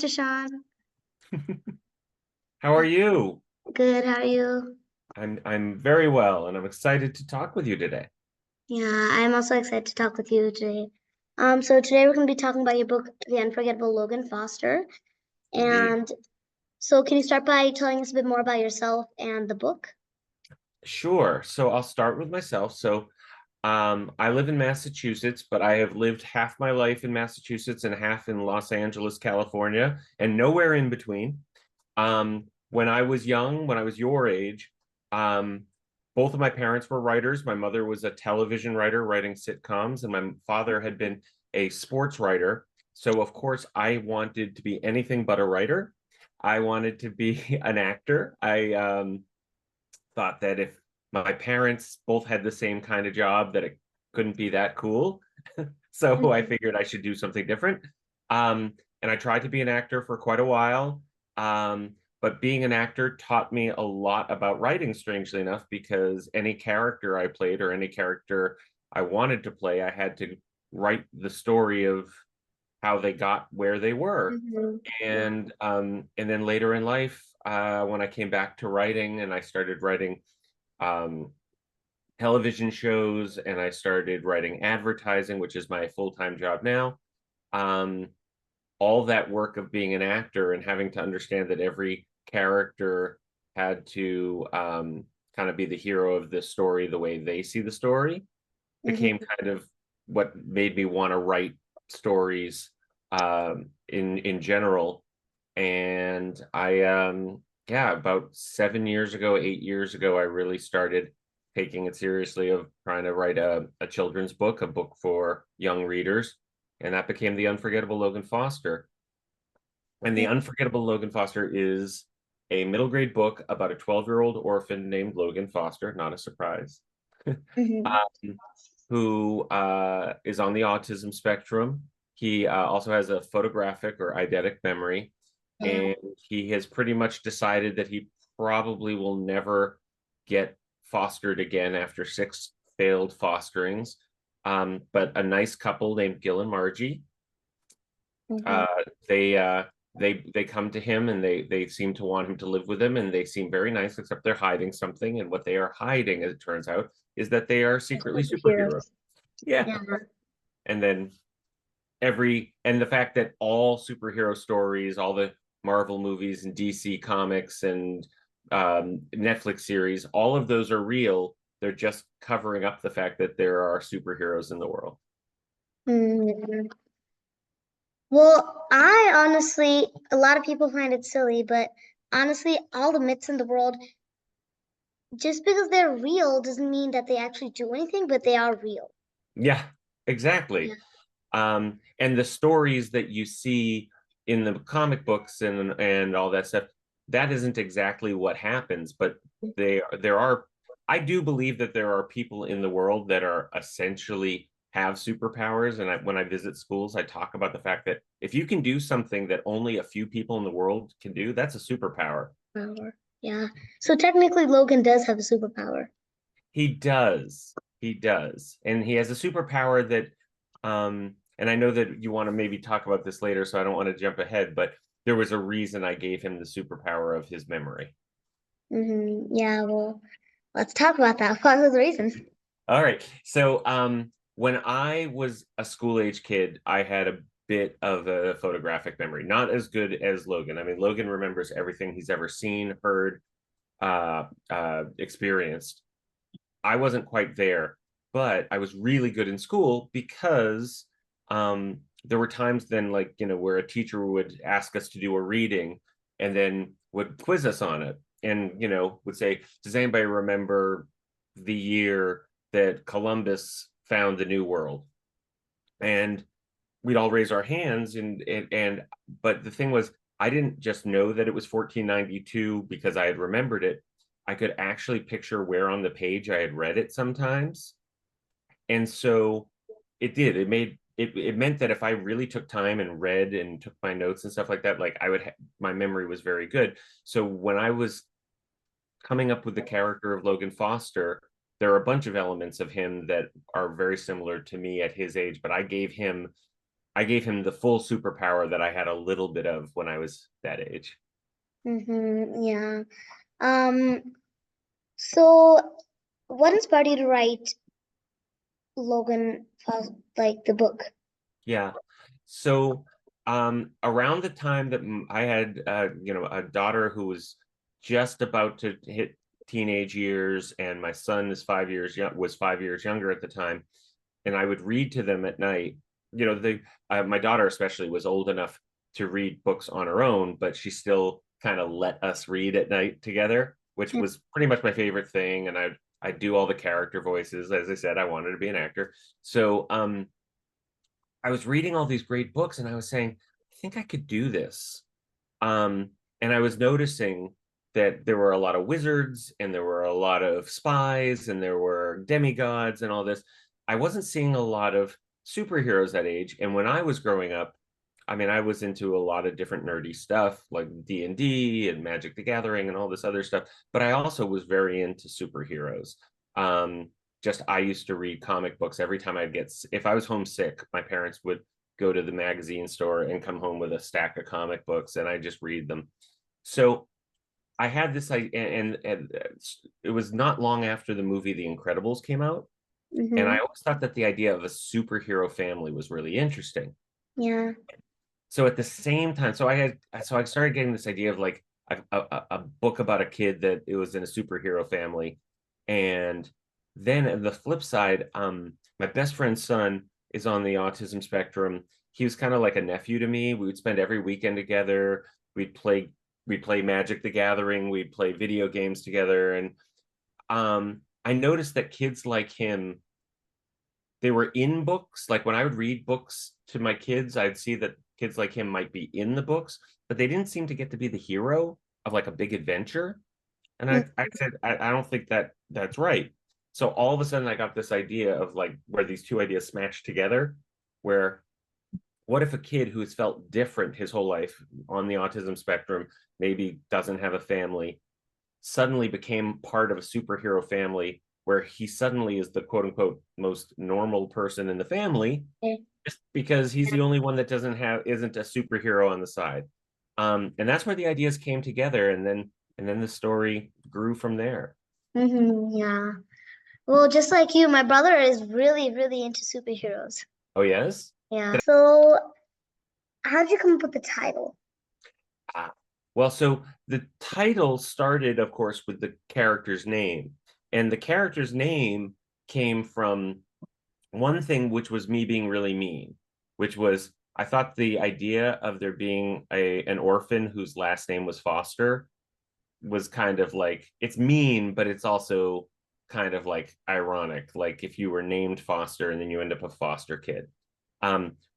Mr. Shawn. How are you? Good, how are you? I'm very well, and I'm excited to talk with you today. Yeah, I'm also excited to talk with you today. So today we're going to be talking about your book, The Unforgettable Logan Foster. Indeed. And so can you start by telling us a bit more about yourself and the book? Sure. So I'll start with myself. I live in Massachusetts, but I have lived half my life in Massachusetts and half in Los Angeles, California, and nowhere in between. When I was young, when I was your age, um, both of my parents were writers. My mother was a television writer writing sitcoms, and my father had been a sports writer. So, of course, I wanted to be anything but a writer. I wanted to be an actor. I thought that if my parents both had the same kind of job, that it couldn't be that cool. So I Mhm. figured I should do something different. And I tried to be an actor for quite a while. But being an actor taught me a lot about writing, strangely enough, because any character I played or any character I wanted to play, I had to write the story of how they got where they were. Mhm. Yeah. And then later in life, when I came back to writing and I started writing um, television shows and I started writing advertising, which is my full-time job now. Um, all that work of being an actor and having to understand that every character had to kind of be the hero of the story the way they see the story became Mhm. kind of what made me want to write stories in general. And yeah, about 7 years ago, 8 years ago, I really started taking it seriously of trying to write a children's book, a book for young readers. And that became The Unforgettable Logan Foster. And The Unforgettable Logan Foster is a middle grade book about a 12-year-old orphan named Logan Foster, not a surprise, Mhm. um, who is on the autism spectrum. He also has a photographic or eidetic memory, Yeah. and he has pretty much decided that he probably will never get fostered again after six failed fosterings. But a nice couple named Gil and Margie, Mhm. uh, they uh, they come to him and they seem to want him to live with them, and they seem very nice, except they're hiding something. And what they are hiding, as it turns out, is that they are secretly superheroes. Superheroes. Yeah. Yeah. And then the fact that all superhero stories, all the Marvel movies and DC comics and Netflix series, all of those are real. They're just covering up the fact that there are superheroes in the world. Mhm. Well, I honestly, a lot of people find it silly, but honestly, all the myths in the world, just because they're real doesn't mean that they actually do anything, but they are real. Yeah, exactly. Yeah. And the stories that you see in the comic books and all that stuff, that isn't exactly what happens, but there are I do believe that there are people in the world that are essentially have superpowers. And when I visit schools, I talk about the fact that if you can do something that only a few people in the world can do, that's a superpower. Power. Yeah. So technically, Logan does have a superpower. He does. He does. And he has a superpower that and I know that you want to maybe talk about this later, so I don't want to jump ahead, but there was a reason I gave him the superpower of his memory. Yeah, well, let's talk about that. What was the reason? All right. When I was a school age kid, I had a bit of a photographic memory, not as good as Logan. I mean, Logan remembers everything he's ever seen, heard, experienced. I wasn't quite there, but I was really good in school because there were times then, like, where a teacher would ask us to do a reading and then would quiz us on it and, would say, does anybody remember the year that Columbus found the New World? And we'd all raise our hands but the thing was, I didn't just know that it was 1492 because I had remembered it. I could actually picture where on the page I had read it sometimes. And so it meant that if I really took time and read and took my notes and stuff like that, like my memory was very good. So when I was coming up with the character of Logan Foster, there are a bunch of elements of him that are very similar to me at his age, but I gave him I gave him the full superpower that I had a little bit of when I was that age. Yeah. Um, so what inspired you to write like the book? Yeah. So around the time that I had a daughter who was just about to hit teenage years, and my son is 5 years young was 5 years younger at the time, and I would read to them at night. My daughter especially was old enough to read books on her own, but she still kind of let us read at night together, which was pretty much my favorite thing. And I do all the character voices. As I said, I wanted to be an actor. So I was reading all these great books and I was saying, I think I could do this. And I was noticing that there were a lot of wizards and there were a lot of spies and there were demigods and all this. I wasn't seeing a lot of superheroes that age. And when I was growing up, I mean, I was into a lot of different nerdy stuff like D&D and Magic the Gathering and all this other stuff, but I also was very into superheroes. Um, just I used to read comic books every time if I was homesick, my parents would go to the magazine store and come home with a stack of comic books and I just read them. So I had this idea, and it was not long after the movie The Incredibles came out. And I Mm-hmm. always thought that the idea of a superhero family was really interesting. Yeah. So at the same time, so I started getting this idea of like a book about a kid that it was in a superhero family. And then on the flip side, my best friend's son is on the autism spectrum. He was kind of like a nephew to me. We would spend every weekend together. We'd play we'd play Magic the Gathering, we'd play video games together. And I noticed that kids like him, they were in books. Like when I would read books to my kids, I'd see that kids like him might be in the books, but they didn't seem to get to be the hero of like a big adventure. And I said, I don't think that's right. So all of a sudden I got this idea of like where these two ideas smashed together, where what if a kid who's felt different his whole life on the autism spectrum, maybe doesn't have a family, suddenly became part of a superhero family where he suddenly is the quote unquote most normal person in the family Okay. just because he's the only one that isn't a superhero on the side. And that's where the ideas came together, and then the story grew from there. Yeah. Well, just like you, my brother is really, really into superheroes. Oh yes. Yeah. So, how'd you come up with the title? Ah, well, so the title started, of course, with the character's name, and the character's name came from one thing, which was me being really mean, which was I thought the idea of there being an orphan whose last name was Foster was kind of like it's mean, but it's also kind of like ironic. Like if you were named Foster and then you end up a foster kid.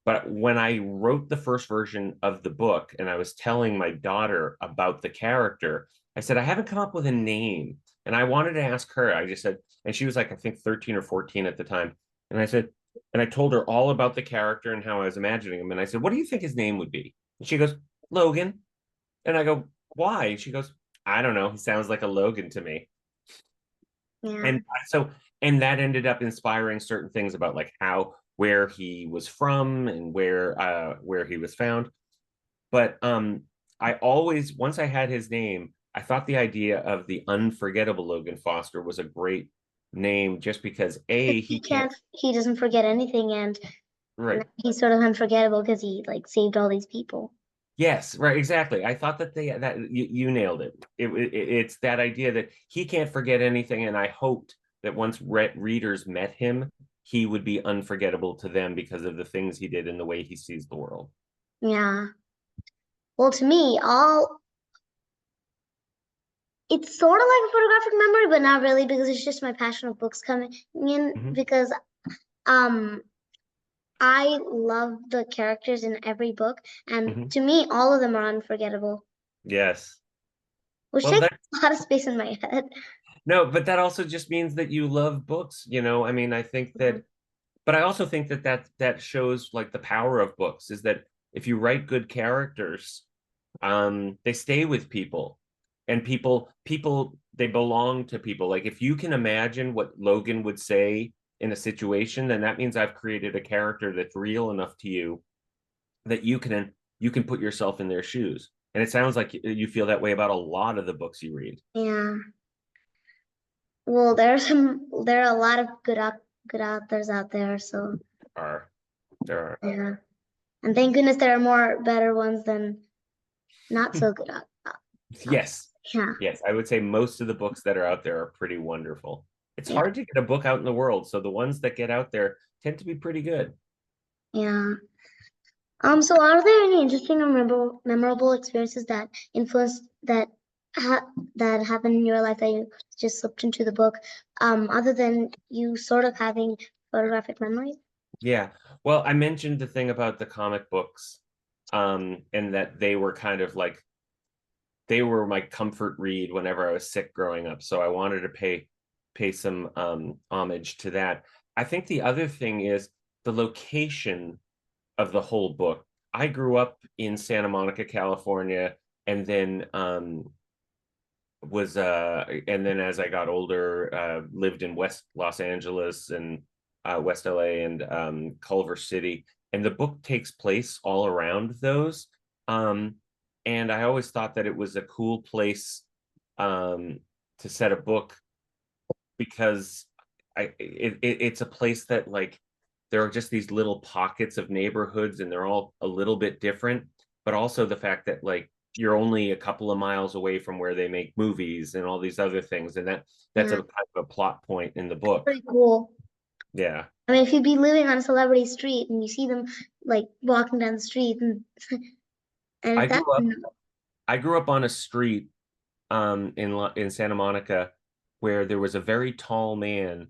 But when I wrote the first version of the book and I was telling my daughter about the character, I said, I haven't come up with a name. And I wanted to ask her. I just said, and she was like, I think 13 or 14 at the time. And I said, and I told her all about the character and how I was imagining him. And I said, what do you think his name would be? And she goes, Logan. And I go, why? And she goes, I don't know. He sounds like a Logan to me. Yeah. And so, and that ended up inspiring certain things about like where he was from and where he was found. But I always, once I had his name, I thought the idea of the unforgettable Logan Foster was a great name just because He he can't. can't, he doesn't forget anything, and Right. he's sort of unforgettable because he like saved all these people. Yes, right, exactly. I thought that you nailed it. It's that idea that he can't forget anything, and I hoped that once readers met him, he would be unforgettable to them because of the things he did and the way he sees the world. Yeah. Well, to me, all it's sort of like a photographic memory, but not really because it's just my passion of books coming in Hmm. because um I love the characters in every book, and Hmm. to me, all of them are unforgettable, Yes. which Well, takes that a lot of space in my head. no, but that also just means that you love books. I mean, I think that, but I also think that shows like the power of books is that if you write good characters, they stay with people, and people they belong to people. Like if you can imagine what Logan would say in a situation, then that means I've created a character that's real enough to you that you can put yourself in their shoes. And it sounds like you feel that way about a lot of the books you read. Yeah. Well, there are a lot of good authors out there, so Are there yeah. And thank goodness there are more better ones than not are so good authors. yes. Yeah. Yes, I would say most of the books that are out there are pretty wonderful. It's Yeah. hard to get a book out in the world, so the ones that get out there tend to be pretty good. Yeah. So are there any interesting or memorable experiences that influenced that happened in your life that you just slipped into the book, other than you sort of having photographic memories? Yeah. Well, I mentioned the thing about the comic books, and that they were kind of like they were my comfort read whenever I was sick growing up. So I wanted to pay some homage to that. I think the other thing is the location of the whole book. I grew up in Santa Monica, California, and then and then as I got older, lived in West Los Angeles and West LA and Culver City. And the book takes place all around those. Um, and I always thought that it was a cool place to set a book because it's a place that like there are just these little pockets of neighborhoods and they're all a little bit different, but also the fact that like you're only a couple of miles away from where they make movies and all these other things, and that's a Yeah, kind of a plot point in the book. pretty cool. Yeah, I mean, if you'd be living on a celebrity street and you see them like walking down the street and I if that, grew up I grew up on a street in Santa Monica where there was a very tall man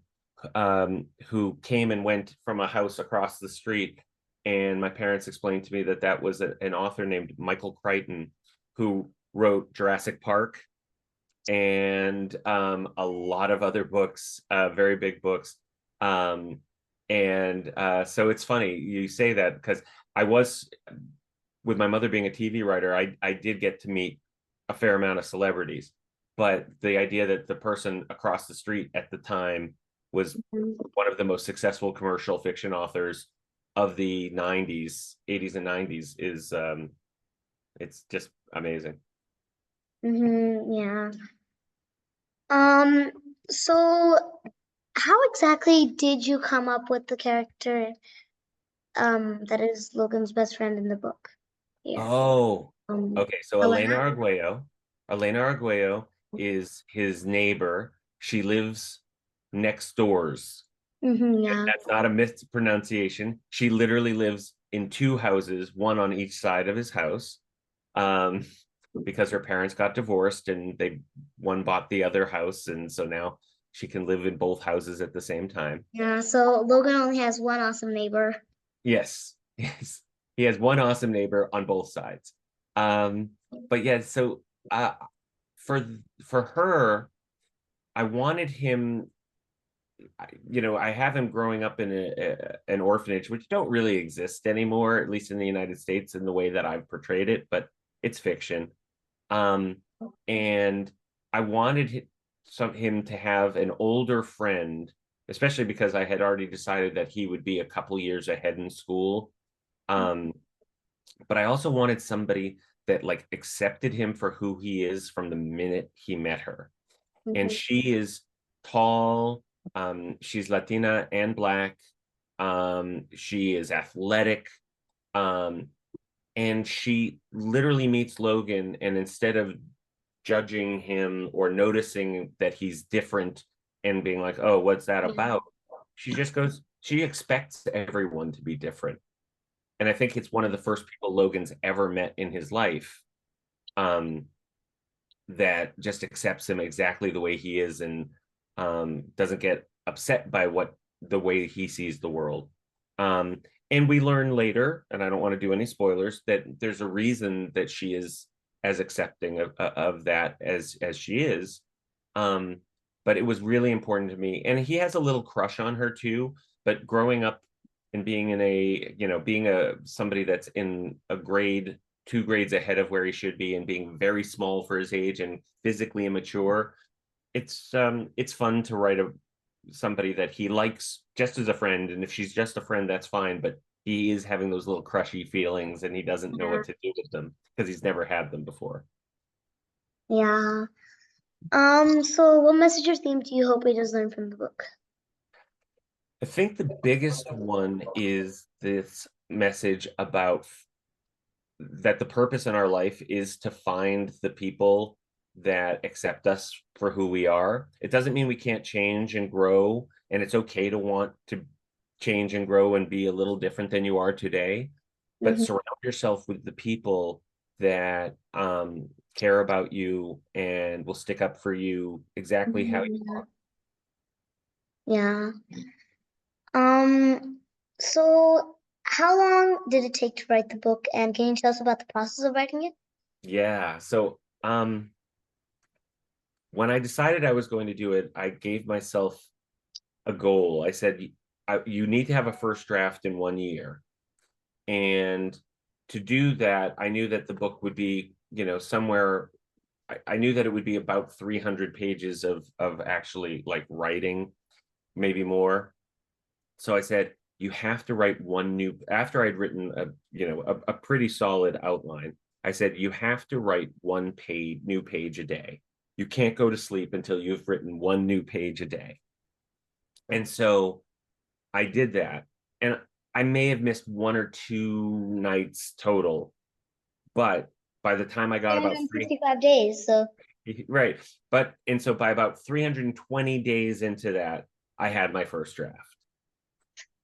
who came and went from a house across the street. And my parents explained to me that that was an author named Michael Crichton who wrote Jurassic Park and a lot of other books, very big books. Um, and so it's funny you say that because I was, with my mother being a TV writer, I did get to meet a fair amount of celebrities. But the idea that the person across the street at the time was one of the most successful commercial fiction authors of the 90s, 80s and 90s is it's just amazing. yeah. Um, so how exactly did you come up with the character that is Logan's best friend in the book here? Oh, Um, okay. So Elena? Elena Arguello is his neighbor. She lives next doors. Yeah. That's not a mispronunciation. She literally lives in two houses, one on each side of his house, um, because her parents got divorced and they one bought the other house, and so now she can live in both houses at the same time. Yeah, so Logan only has one awesome neighbor. Yes, yes, he has one awesome neighbor on both sides. Um, but yeah, so uh, for for her, I wanted him, I have him growing up in an orphanage, which don't really exist anymore, at least in the United States, in the way that I've portrayed it, but it's fiction. Um, and I wanted him to have an older friend, especially because I had already decided that he would be a couple years ahead in school. Um, but I also wanted somebody that like accepted him for who he is from the minute he met her. And Mhm. she is tall. She's Latina and Black. She is athletic. Um, and she literally meets Logan, and instead of judging him or noticing that he's different and being like, oh, what's that Yeah. about? She expects everyone to be different. And I think it's one of the first people Logan's ever met in his life, um, that just accepts him exactly the way he is and doesn't get upset by what the way he sees the world. And we learn later, and I don't want to do any spoilers, that there's a reason that she is as accepting of that as she is. Um, but it was really important to me, and he has a little crush on her too. But growing up and being in being a somebody that's in a grade two grades ahead of where he should be and being very small for his age and physically immature, it's fun to write somebody that he likes just as a friend, and if she's just a friend, that's fine. But he is having those little crushy feelings and he doesn't know Yeah. what to do with them because he's never had them before. Yeah. So what message or theme do you hope readers learn from the book? I think the biggest one is this message about that the purpose in our life is to find the people that accept us for who we are. It doesn't mean we can't change and grow, and it's okay to want to change and grow and be a little different than you are today. But Hmm. surround yourself with the people that care about you and will stick up for you exactly how you Yeah. are. Yeah. Um, so how long did it take to write the book, and can you tell us about the process of writing it? Yeah. So when I decided I was going to do it, I gave myself a goal. I said, you need to have a first draft in 1 year. And to do that, I knew that the book would be, somewhere, I knew that it would be about 300 pages of actually like writing, maybe more. So I said, you have to write one new, after I'd written a pretty solid outline. I said, you have to write new page a day. You can't go to sleep until you've written one new page a day. And so I did that. And I may have missed 1 or 2 nights total, but by the time I got about 365 days, so right. And so by about 320 days into that, I had my first draft.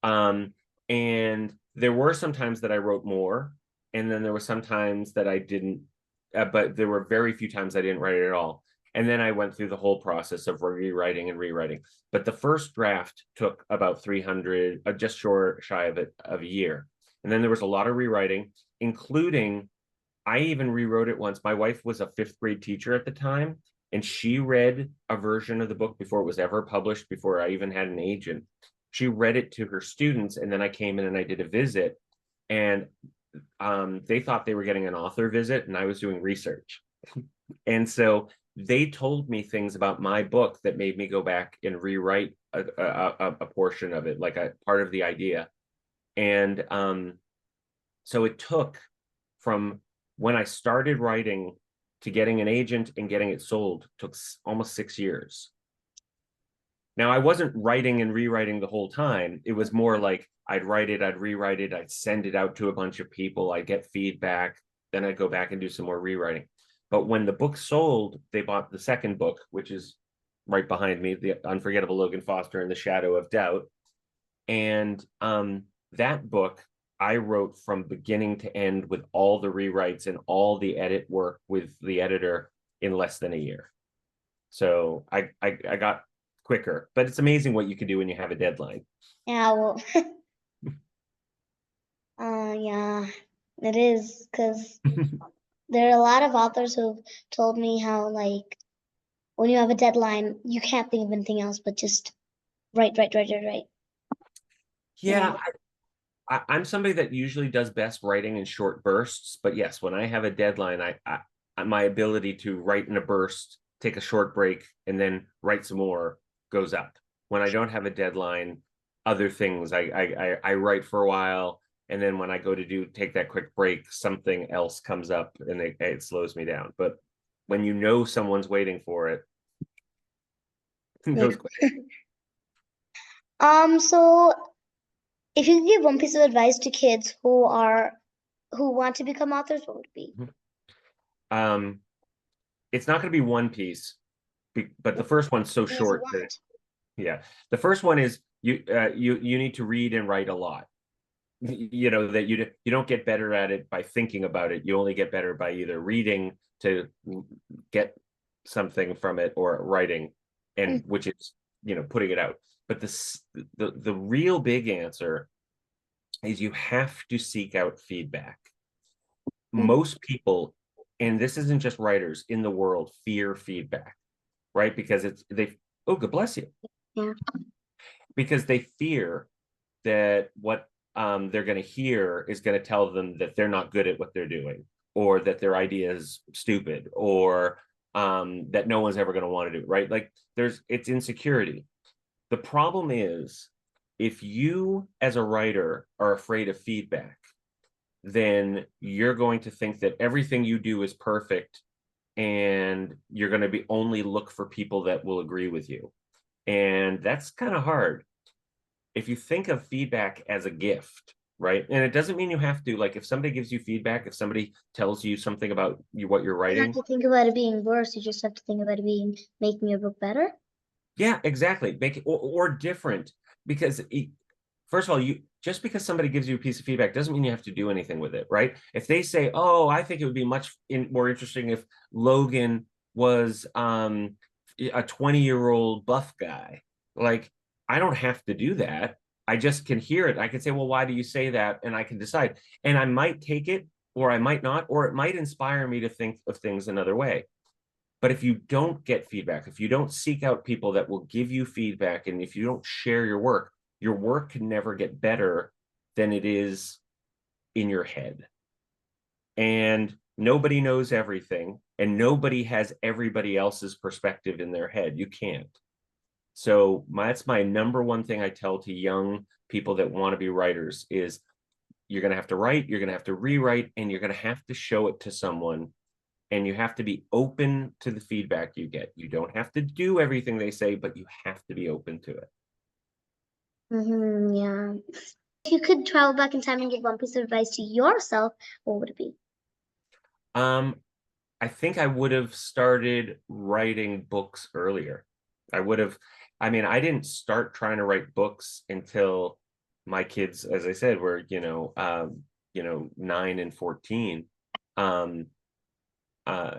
And there were some times that I wrote more, and then there were some times that I didn't, but there were very few times I didn't write it at all. And then I went through the whole process of rewriting and rewriting. But the first draft took about 300, just short shy of a year. And then there was a lot of rewriting, including I even rewrote it once. My wife was a fifth grade teacher at the time, and she read a version of the book before it was ever published, before I even had an agent. She read it to her students, and then I came in and I did a visit, and they thought they were getting an author visit, and I was doing research. And so they told me things about my book that made me go back and rewrite a portion of it, like a part of the idea. And so it took from when I started writing to getting an agent and getting it sold took almost 6 years. Now I wasn't writing and rewriting the whole time. It was more like I'd write it, I'd rewrite it, I'd send it out to a bunch of people, I'd get feedback, then I'd go back and do some more rewriting. But when the book sold, they bought the second book, which is right behind me, The Unforgettable Logan Foster and the Shadow of Doubt. And that book I wrote from beginning to end with all the rewrites and all the edit work with the editor in less than a year. So I got quicker, but it's amazing what you can do when you have a deadline. yeah, well, yeah, it is because there are a lot of authors who've told me how like when you have a deadline, you can't think of anything else but just write, write, write, write, write. Yeah. Yeah, I'm somebody that usually does best writing in short bursts, but yes, when I have a deadline, my ability to write in a burst, take a short break, and then write some more goes up. When I don't have a deadline, other things I write for a while, and then when I go to take that quick break, something else comes up and it slows me down. But when you know someone's waiting for it, it Yeah. goes quick. So if you could give one piece of advice to kids who want to become authors, what would it be? Um, it's not going to be one piece, but the first one's so Yes, short that what? yeah. The first one is you need to read and write a lot. That you don't get better at it by thinking about it. You only get better by either reading to get something from it or writing, Mm, and which is putting it out. But the real big answer is you have to seek out feedback. mm, Most people, and this isn't just writers in the world, fear feedback, right? Because oh, God bless you, yeah. because they fear that what they're going to hear is going to tell them that they're not good at what they're doing, or that their idea is stupid, or that no one's ever going to want to do, right? Like it's insecurity. The problem is if you as a writer are afraid of feedback, then you're going to think that everything you do is perfect, and you're going to be only look for people that will agree with you. And that's kind of hard. If you think of feedback as a gift, right? And it doesn't mean you have to, like, if somebody gives you feedback, if somebody tells you something about what you're You don't have writing, to think about it being worse. You just have to think about it being making your book better. yeah, exactly. Make it or different, because first of all, you just because somebody gives you a piece of feedback doesn't mean you have to do anything with it, right? If they say, "Oh, I think it would be more interesting if Logan was a 20-year-old buff guy," like, I don't have to do that. I just can hear it. I can say, "Well, why do you say that?" And I can decide. And I might take it, or I might not, or it might inspire me to think of things another way. But if you don't get feedback, if you don't seek out people that will give you feedback, and if you don't share your work can never get better than it is in your head. And nobody knows everything, and nobody has everybody else's perspective in their head. You can't. So that's my number one thing I tell to young people that want to be writers is, you're going to have to write, you're going to have to rewrite, and you're going to have to show it to someone, and you have to be open to the feedback you get. You don't have to do everything they say, but you have to be open to it. Yeah. If you could travel back in time and give one piece of advice to yourself, what would it be? Um, I think I would have started writing books earlier. I would have, I mean, I didn't start trying to write books until my kids, as I said, were, 9 and 14. Um, uh,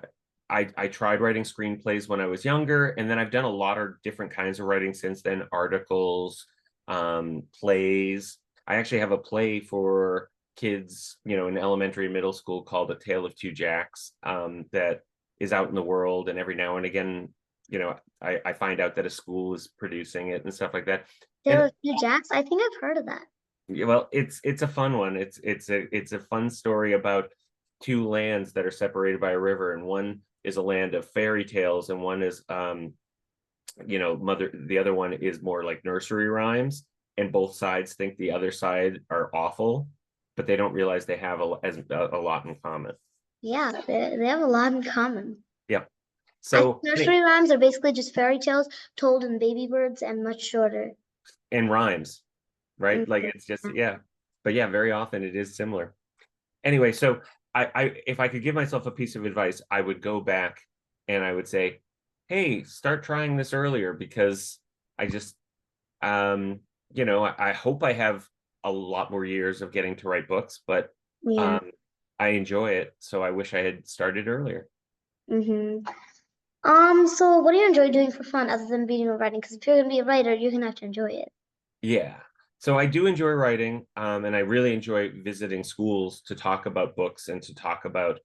I tried writing screenplays when I was younger, and then I've done a lot of different kinds of writing since then, articles, plays. I actually have a play for kids, in elementary and middle school called A Tale of Two Jacks, that is out in the world. And every now and again, I find out that a school is producing it and stuff like that. There And were a few Jacks. I think I've heard of that. yeah, well, it's a fun one. It's a fun story about two lands that are separated by a river, and one is a land of fairy tales, and one is mother the other one is more like nursery rhymes, and both sides think the other side are awful, but they don't realize they have a lot in common. Yeah, they have a lot in common. Yeah. I think So nursery rhymes are basically just fairy tales told in baby words and much shorter. and rhymes, right? Like, Mhm. it's just, yeah. But yeah, very often it is similar. Anyway, so I if I could give myself a piece of advice, I would go back and I would say, hey, start trying this earlier, because I just I hope I have a lot more years of getting to write books, but Yeah. um I enjoy it, so I wish I had started earlier. Mm-hmm. So what do you enjoy doing for fun other than reading or writing? Because if you're gonna be a writer, you're gonna have to enjoy it. Yeah. So I do enjoy writing, and I really enjoy visiting schools to talk about books and to talk about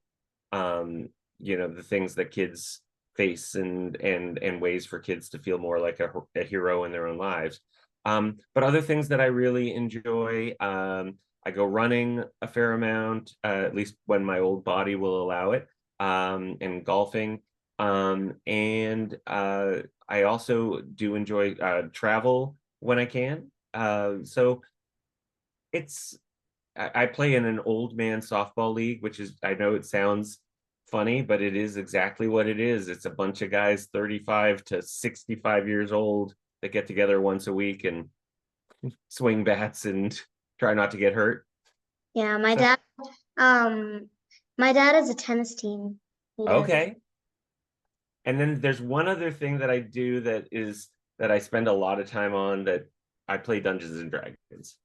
the things that kids face, and ways for kids to feel more like a hero in their own lives. But other things that I really enjoy, I go running a fair amount, at least when my old body will allow it, and golfing. And I also do enjoy travel when I can. So it's I play in an old man softball league, which is, I know it sounds funny, but it is exactly what it is. It's a bunch of guys 35 to 65 years old that get together once a week and swing bats and try not to get hurt. Yeah, So, um, my dad is a tennis team leader. okay. And then there's one other thing that I do that I spend a lot of time on, that I play Dungeons and Dragons.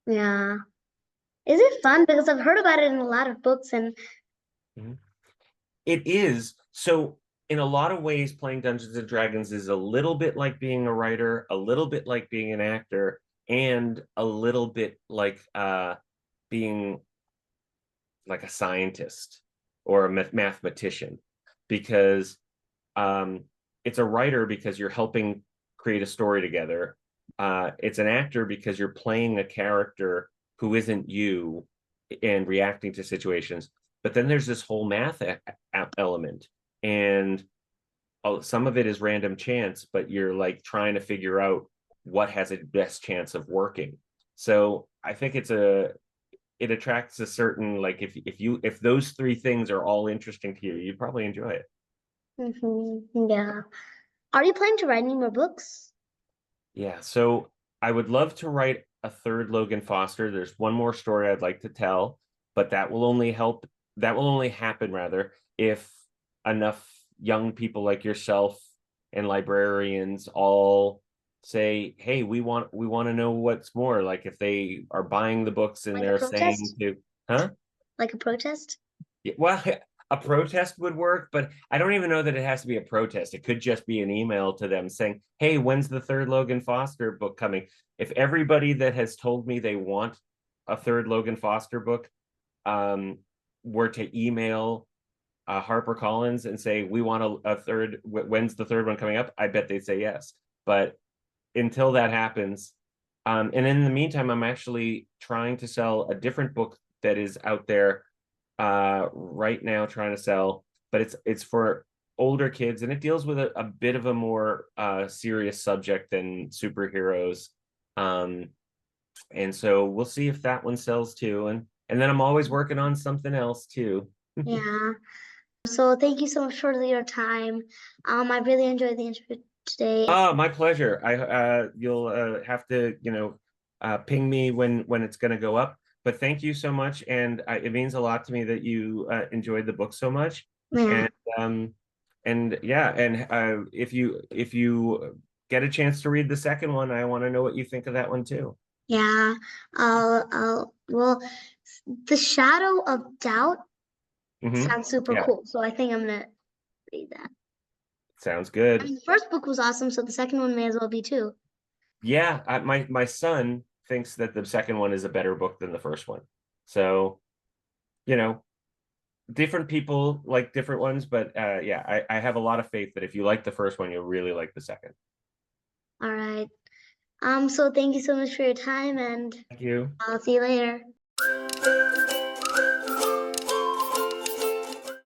Yeah. Is it fun? Because I've heard about it in a lot of books and Mhm. It is. So, in a lot of ways, playing Dungeons and Dragons is a little bit like being a writer, a little bit like being an actor, and a little bit like being like a scientist or a mathematician, because um, it's a writer because you're helping create a story together. It's an actor because you're playing a character who isn't you and reacting to situations. But then there's this whole math element, and some of it is random chance, but you're like trying to figure out what has a best chance of working. So I think it attracts a certain, like, if those three things are all interesting to you, you'd probably enjoy it. Yeah. Are you planning to write any more books? Yeah, so I would love to write a third Logan Foster. There's one more story I'd like to tell, but that will only happen rather if enough young people like yourself and librarians all say, "Hey, we want to know what's more." Like if they are buying the books and Like a they're saying protest? to, huh? Like a protest? Yeah, well, a protest would work, but I don't even know that it has to be a protest. It could just be an email to them saying, "Hey, when's the third Logan Foster book coming?" If everybody that has told me they want a third Logan Foster book um, were to email HarperCollins and say, "We want a third, when's the third one coming up?" I bet they'd say yes. But until that happens, and in the meantime, I'm actually trying to sell a different book that is out there right now, trying to sell, but it's for older kids, and it deals with a bit of a more serious subject than superheroes. Um, and so we'll see if that one sells too. And then I'm always working on something else too. Yeah. So thank you so much for your time. I really enjoyed the interview today. Oh, my pleasure. I you'll have to, ping me when it's going to go up. But thank you so much, and it means a lot to me that you enjoyed the book so much. Yeah. And yeah, and if you get a chance to read the second one, I want to know what you think of that one too. Yeah. Well, The Shadow of Doubt Hmm. sounds super Yeah, cool. So I think I'm gonna read that. sounds I good. mean, the first book was awesome, so the second one may as well be too. Yeah, my son thinks that the second one is a better book than the first one. So, you know, different people like different ones, but yeah, I have a lot of faith that if you like the first one, you'll really like the second. All right. So thank you so much for your time, and Thank you. I'll see you later.